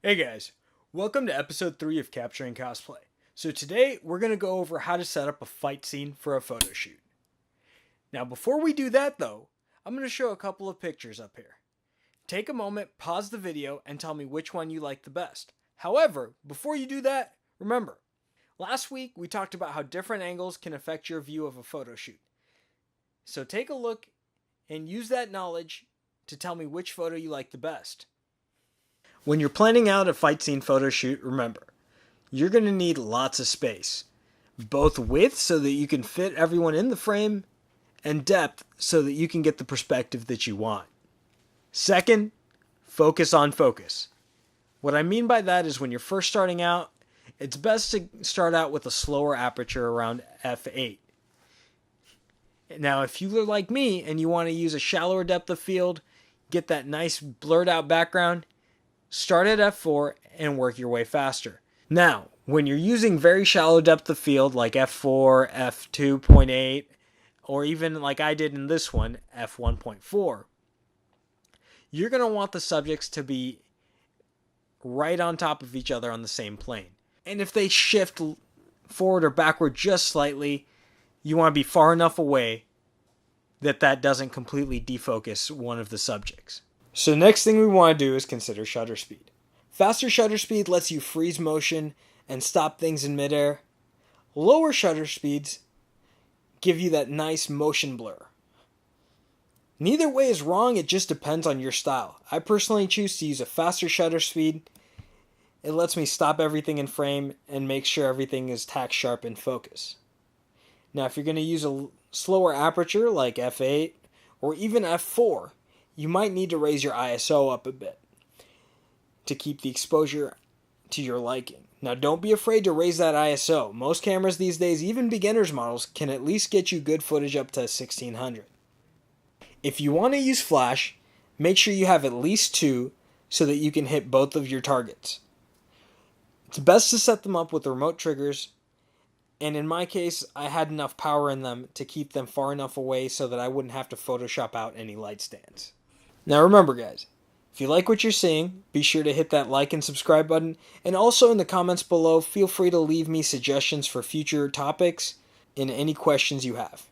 Hey guys, welcome to episode 3 of Capturing Cosplay. So today we're going to go over how to set up a fight scene for a photo shoot. Now before we do that though, I'm going to show a couple of pictures up here. Take a moment, pause the video, and tell me which one you like the best. However, before you do that, remember, last week we talked about how different angles can affect your view of a photo shoot. So take a look and use that knowledge to tell me which photo you like the best. When you're planning out a fight scene photo shoot, remember, you're going to need lots of space. Both width so that you can fit everyone in the frame, and depth so that you can get the perspective that you want. Second, focus on focus. What I mean by that is when you're first starting out, it's best to start out with a slower aperture around f8. Now, if you're like me and you want to use a shallower depth of field, get that nice blurred out background, start at f4 and work your way faster. Now, when you're using very shallow depth of field like f4, f2.8, or even like I did in this one, f1.4, you're going to want the subjects to be right on top of each other on the same plane. And if they shift forward or backward just slightly, you want to be far enough away that that doesn't completely defocus one of the subjects. So the next thing we want to do is consider shutter speed. Faster shutter speed lets you freeze motion and stop things in midair. Lower shutter speeds give you that nice motion blur. Neither way is wrong, it just depends on your style. I personally choose to use a faster shutter speed. It lets me stop everything in frame and make sure everything is tack sharp in focus. Now if you're going to use a slower aperture like f8 or even f4, you might need to raise your ISO up a bit to keep the exposure to your liking. Now don't be afraid to raise that ISO. Most cameras these days, even beginners models, can at least get you good footage up to 1600. If you want to use flash, make sure you have at least 2 so that you can hit both of your targets. It's best to set them up with remote triggers, and in my case, I had enough power in them to keep them far enough away so that I wouldn't have to Photoshop out any light stands. Now remember guys, if you like what you're seeing, be sure to hit that like and subscribe button, and also in the comments below, feel free to leave me suggestions for future topics and any questions you have.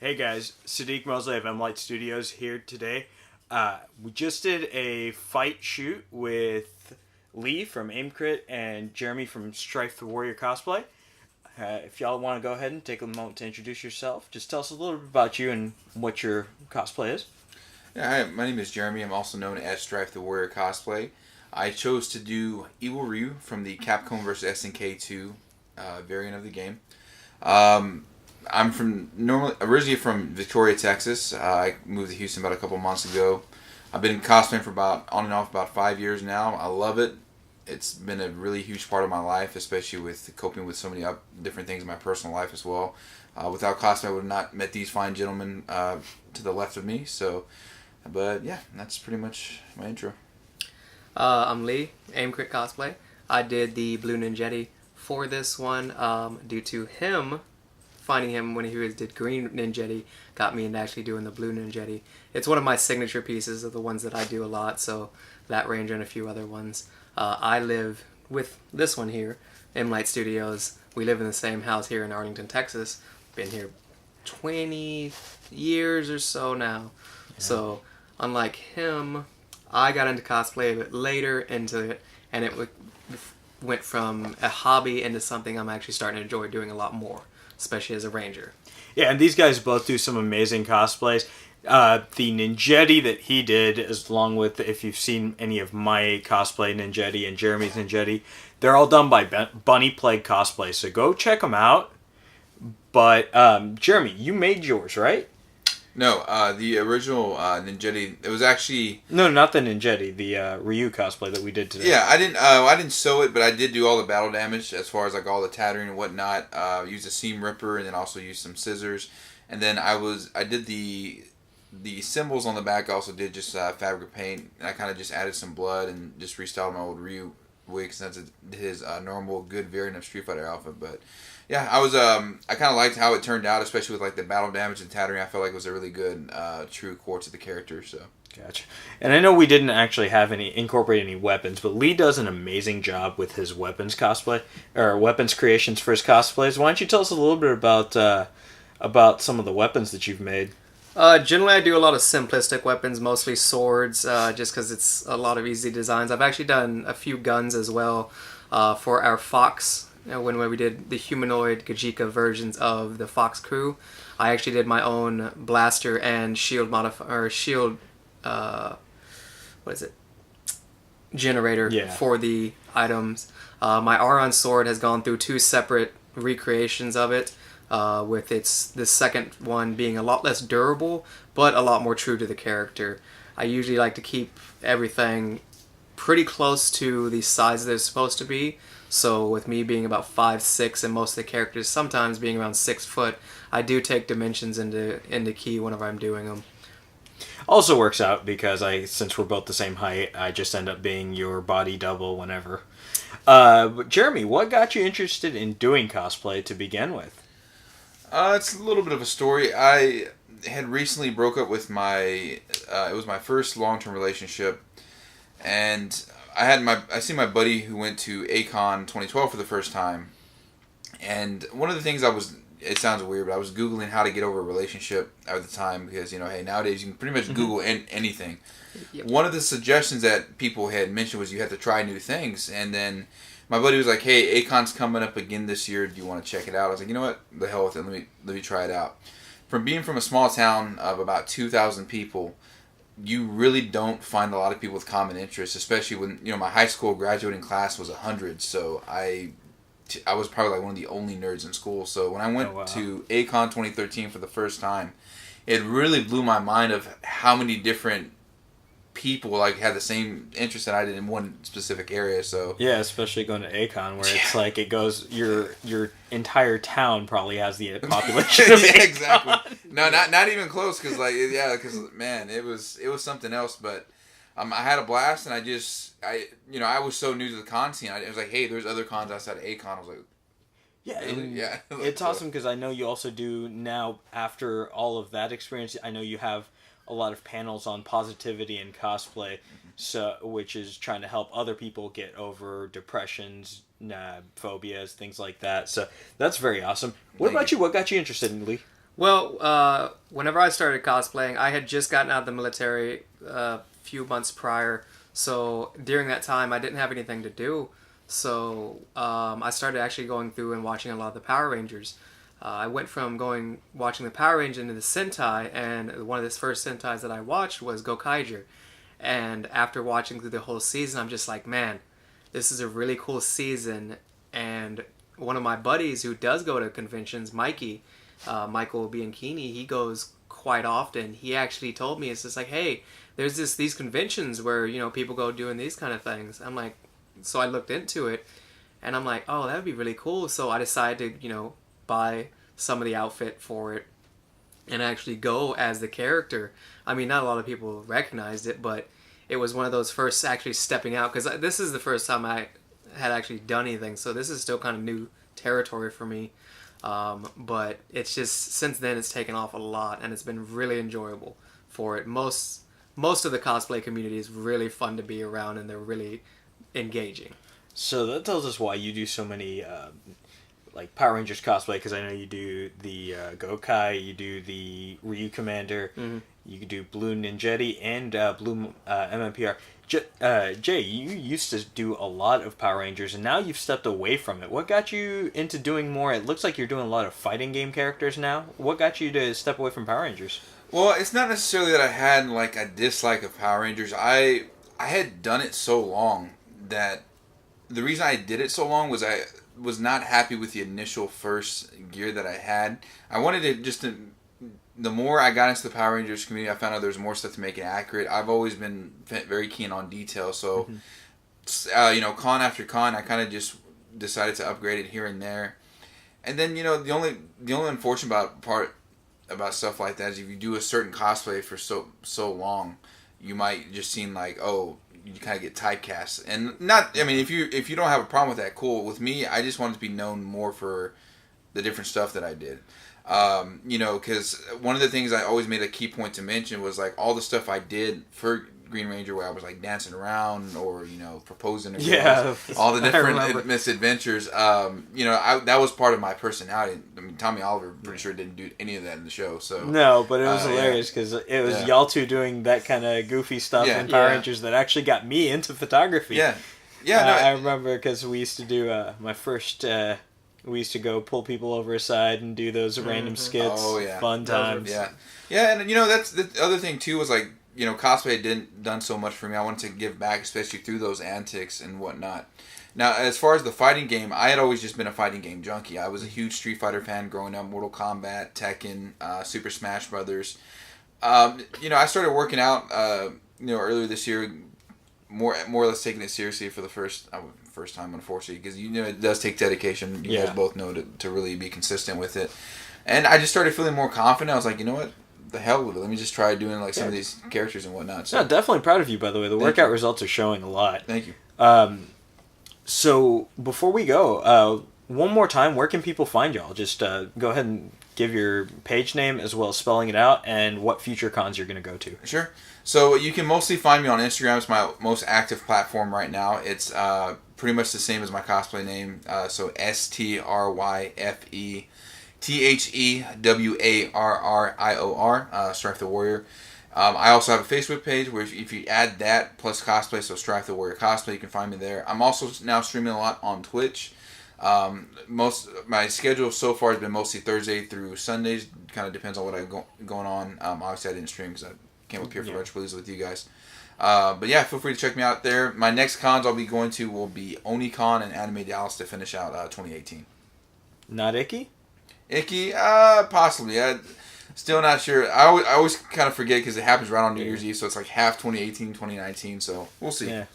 Hey guys, Sadiq Mosley of M-Light Studios here today. We just did a fight shoot with Lee from AimCrit and Jeremy from Strife the Warrior Cosplay. if y'all want to go ahead and take a moment to introduce yourself, just tell us a little bit about you and what your cosplay is. Yeah, hi, my name is Jeremy. I'm also known as Strife the Warrior Cosplay. I chose to do eVolv from the Capcom vs. SNK 2 variant of the game. I'm originally from Victoria, Texas. I moved to Houston about a couple months ago. I've been cosplaying for on and off about 5 years now. I love it. It's been a really huge part of my life, especially with coping with so many different things in my personal life as well. Without cosplay, I would have not met these fine gentlemen to the left of me. But yeah, that's pretty much my intro. I'm Lee, Aim Crit Cosplay. I did the blue Ninjetti for this one due to finding him when he did green Ninjetti, got me into actually doing the blue Ninjetti. It's one of my signature pieces of the ones that I do a lot, so that range and a few other ones. I live with this one here, M-Light Studios. We live in the same house here in Arlington, Texas. Been here 20 years or so now. Yeah. So, unlike him, I got into cosplay a bit later into it, and it went from a hobby into something I'm actually starting to enjoy doing a lot more, especially as a ranger. Yeah, and these guys both do some amazing cosplays. The Ninjetti that he did, along with, if you've seen any of my cosplay Ninjetti and Jeremy's Ninjetti, they're all done by Bunny Plague Cosplay, so go check them out. But, Jeremy, you made yours, right? No, the original Ninjetti, it was actually... No, not the Ninjetti, the Ryu cosplay that we did today. Yeah, I didn't sew it, but I did do all the battle damage as far as like all the tattering and whatnot. Used a seam ripper and then also used some scissors. And then I did the symbols on the back. I also did just fabric paint, and I kind of just added some blood and just restyled my old Ryu wig since it his normal good variant of Street Fighter outfit. But yeah, I kind of liked how it turned out, especially with like the battle damage and tattering. I felt like it was a really good true core to the character. So gotcha. And I know we didn't actually incorporate any weapons, but Lee does an amazing job with his weapons cosplay or weapons creations for his cosplays. Why don't you tell us a little bit about some of the weapons that you've made? Generally, I do a lot of simplistic weapons, mostly swords, just because it's a lot of easy designs. I've actually done a few guns as well for our Fox. When we did the humanoid Gajika versions of the Fox crew, I actually did my own blaster and shield generator for the items. My Aron sword has gone through 2 separate recreations of it. With the second one being a lot less durable, but a lot more true to the character. I usually like to keep everything pretty close to the size that it's supposed to be. So with me being about 5'6" and most of the characters sometimes being around 6 foot, I do take dimensions into key whenever I'm doing them. Also works out because since we're both the same height, I just end up being your body double whenever. But Jeremy, what got you interested in doing cosplay to begin with? It's a little bit of a story. I had recently broke up with it was my first long-term relationship, and I see my buddy who went to A-Kon 2012 for the first time, and one of the things it sounds weird, but I was Googling how to get over a relationship at the time because, hey, nowadays you can pretty much Google anything. Yep. One of the suggestions that people had mentioned was you have to try new things, and then my buddy was like, hey, A-Kon's coming up again this year. Do you want to check it out? I was like, you know what? The hell with it. Let me try it out. From being from a small town of about 2,000 people, you really don't find a lot of people with common interests, especially when, my high school graduating class was 100. So I was probably like one of the only nerds in school. So when I went to A-Kon 2013 for the first time, it really blew my mind of how many different people had the same interest that I did in one specific area. So yeah, especially going to A-Kon where it's like it goes your entire town probably has the population of yeah, exactly. No, not even close because man, it was something else. But I had a blast, and I was so new to the con scene. I was like, hey, there's other cons outside of A-Kon. I was like, yeah, it's awesome because I know you also do now after all of that experience. I know you have a lot of panels on positivity and cosplay, so which is trying to help other people get over depressions, phobias, things like that. So that's very awesome. What about you? What got you interested in Lee? Well, whenever I started cosplaying, I had just gotten out of the military a few months prior, so during that time I didn't have anything to do. So I started actually going through and watching a lot of the Power Rangers. I went from watching the Power Rangers into the Sentai, and one of the first Sentais that I watched was Gokaiger. And after watching through the whole season, I'm just like, man, this is a really cool season. And one of my buddies who does go to conventions, Michael Bianchini, he goes quite often. He actually told me, it's just like, hey, there's these conventions where, people go doing these kind of things. I'm like, so I looked into it, and I'm like, oh, that would be really cool. So I decided to, buy some of the outfit for it and actually go as the character. I mean, not a lot of people recognized it, but it was one of those first actually stepping out, because this is the first time I had actually done anything, so this is still kind of new territory for me. But it's just, since then it's taken off a lot, and it's been really enjoyable for it. Most of the cosplay community is really fun to be around, and they're really engaging. So that tells us why you do so many like Power Rangers cosplay, because I know you do the Gokai, you do the Ryu Commander, you can do Blue Ninjetti and Blue MMPR. Jay, you used to do a lot of Power Rangers, and now you've stepped away from it. What got you into doing more? It looks like you're doing a lot of fighting game characters now. What got you to step away from Power Rangers? Well, it's not necessarily that I had like a dislike of Power Rangers. I had done it so long that the reason I did it so long was I was not happy with the initial first gear that I had. I wanted to the more I got into the Power Rangers community, I found out there's more stuff to make it accurate. I've always been very keen on detail, so con after con, I kind of just decided to upgrade it here and there. And then the only unfortunate part about stuff like that is if you do a certain cosplay for so long, you might just seem like, oh, you kind of get typecast. And not, I mean, if you don't have a problem with that, cool. With me, I just wanted to be known more for the different stuff that I did. Because one of the things I always made a key point to mention was like all the stuff I did for Green Ranger, where I was like dancing around or proposing to girls, all the different misadventures. That was part of my personality. I mean, Tommy Oliver pretty sure didn't do any of that in the show. So no, but it was hilarious because it was y'all two doing that kind of goofy stuff in Power Rangers that actually got me into photography. I remember because we used to do my first. We used to go pull people over aside and do those random skits. Oh yeah, fun times. And that's the other thing too was like. Cosplay didn't done so much for me. I wanted to give back, especially through those antics and whatnot. Now, as far as the fighting game, I had always just been a fighting game junkie. I was a huge Street Fighter fan growing up, Mortal Kombat, Tekken, Super Smash Brothers. I started working out, earlier this year, more or less taking it seriously for the first time, unfortunately, because it does take dedication. You guys both know to really be consistent with it. And I just started feeling more confident. I was like, you know what? The hell with it. Let me just try doing like some of these characters and whatnot. So. No, definitely proud of you, by the way. The workout results are showing a lot. Thank you. So before we go, one more time, where can people find y'all? Just go ahead and give your page name as well as spelling it out and what future cons you're going to go to. Sure. So you can mostly find me on Instagram. It's my most active platform right now. It's pretty much the same as my cosplay name. So STRYFE. TheWarrior, Strife the Warrior. I also have a Facebook page where if you add that plus cosplay, so Strife the Warrior Cosplay, you can find me there. I'm also now streaming a lot on Twitch. My schedule so far has been mostly Thursday through Sundays. Kind of depends on what I going on. Obviously, I didn't stream because I came up here for Retro Blues with you guys. But yeah, feel free to check me out there. My next cons I'll be going to will be OniCon and Anime Dallas to finish out 2018. Not Icky? Icky, possibly. Still not sure. I always kind of forget because it happens right on New Year's Eve, so it's like half 2018, 2019, so we'll see. Yeah.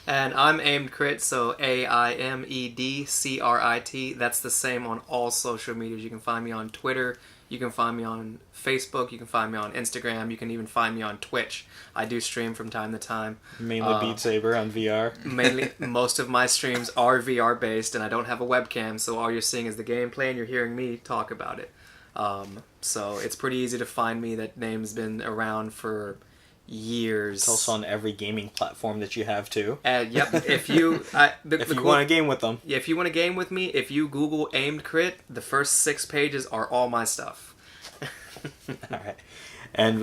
And I'm Aimed Crit, so AIMEDCRIT. That's the same on all social medias. You can find me on Twitter, you can find me on Facebook, you can find me on Instagram, you can even find me on Twitch. I do stream from time to time. Mainly Beat Saber on VR. Mainly, most of my streams are VR based, and I don't have a webcam, so all you're seeing is the gameplay, and you're hearing me talk about it. So it's pretty easy to find me. That name's been around for years. It's also on every gaming platform that you have too. Yep. If you want to game with them. If you want to game with me, if you Google Aimed Crit, the first 6 pages are all my stuff. All right. And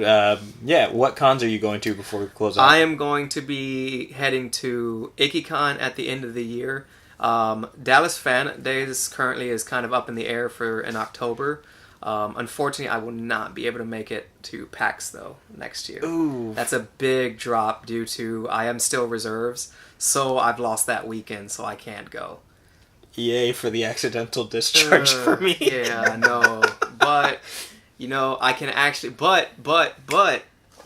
yeah, what cons are you going to before we close out? I am going to be heading to IkiCon at the end of the year. Dallas Fan Days currently is kind of up in the air for in October. Unfortunately, I will not be able to make it to PAX though next year. Ooh. That's a big drop due to I am still reserves, so I've lost that weekend, so I can't go. Yay for the accidental discharge for me. Yeah, I know. But, you know, I can actually... But,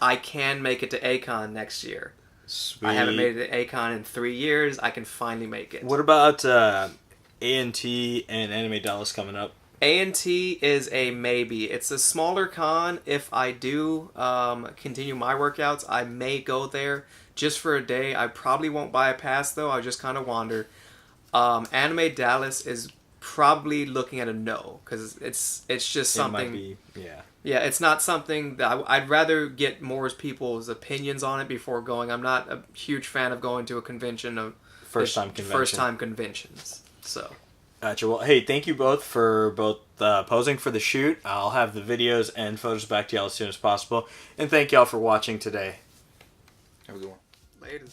I can make it to A-Kon next year. Sweet. I haven't made it to A-Kon in 3 years. I can finally make it. What about A&T and Anime Dallas coming up? A&T is a maybe. It's a smaller con. If I do continue my workouts, I may go there just for a day. I probably won't buy a pass, though. I'll just kind of wander. Anime Dallas is probably looking at a no because it's just something. It might be, yeah. Yeah, it's not something that I'd rather get more people's opinions on it before going. I'm not a huge fan of going to a convention of First time conventions. So. Gotcha. Well, hey, thank you both for posing for the shoot. I'll have the videos and photos back to y'all as soon as possible. And thank y'all for watching today. Have a good one. Later.